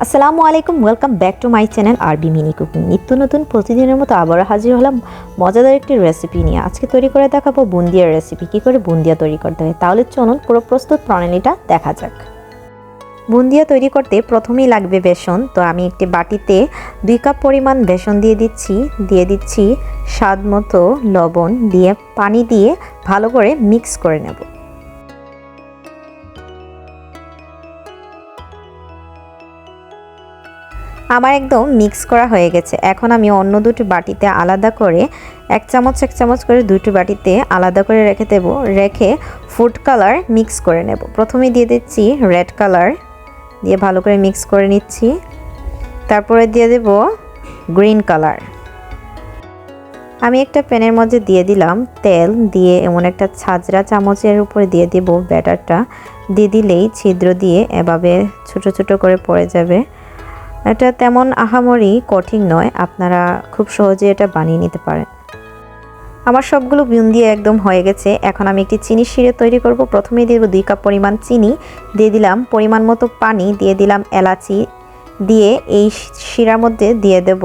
আসসালামু আলাইকুম, welcome back to my channel আরবি মিনি কুকিং। নিত্য নতুন প্রতিদিনের মতো আবারও হাজির হলাম মজাদার একটি রেসিপি নিয়ে। আজকে তৈরি করে দেখাবো বুন্দিয়ার রেসিপি। কী করে বুন্দিয়া তৈরি করতে হয়, তাহলে চলুন পুরো প্রস্তুত প্রণালীটা দেখা যাক। বুন্দিয়া তৈরি করতে প্রথমেই লাগবে বেসন। তো আমি একটি বাটিতে 2 কাপ পরিমাণ বেসন দিয়ে দিচ্ছি স্বাদ মতো লবণ দিয়ে পানি দিয়ে ভালো করে মিক্স করে নেব। আমার একদম মিক্স করা হয়ে গেছে। এখন আমি অন্য দুটো বাটিতে আলাদা করে এক চামচ করে দুটো বাটিতে আলাদা করে রেখে ফুড কালার মিক্স করে নেব। প্রথমে দিয়ে দিচ্ছি রেড কালার, দিয়ে ভালো করে মিক্স করে নিচ্ছি। তারপরে দিয়ে দেব গ্রিন কালার। আমি একটা প্যানের মধ্যে দিয়ে দিলাম তেল, দিয়ে এমন একটা ছাজরা চামচের উপরে দিয়ে দেব ব্যাটারটা। দিয়ে দিলেই ছিদ্র দিয়ে এভাবে ছোট ছোট করে পড়ে যাবে। এটা তেমন আহামরি কঠিন নয়, আপনারা খুব সহজে এটা বানিয়ে নিতে পারেন। আমার সবগুলো বুন্দিয়া একদম হয়ে গেছে। এখন আমি একটি চিনি শিরা তৈরি করব। প্রথমেই দেব 2 কাপ পরিমাণ চিনি, দিয়ে দিলাম পরিমাণ মতো পানি, দিয়ে দিলাম এলাচি, দিয়ে এই শিরার মধ্যে দিয়ে দেব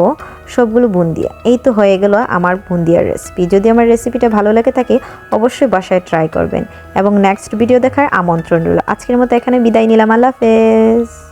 সবগুলো বুন্দিয়া। এই তো হয়ে গেল আমার বুন্দিয়ার রেসিপি। যদি আমার রেসিপিটা ভালো লেগে থাকে অবশ্যই বাসায় ট্রাই করবেন এবং নেক্সট ভিডিও দেখার আমন্ত্রণ রইল। আজকের মতো এখানে বিদায় নিলাম। আল্লাহ হাফেজ।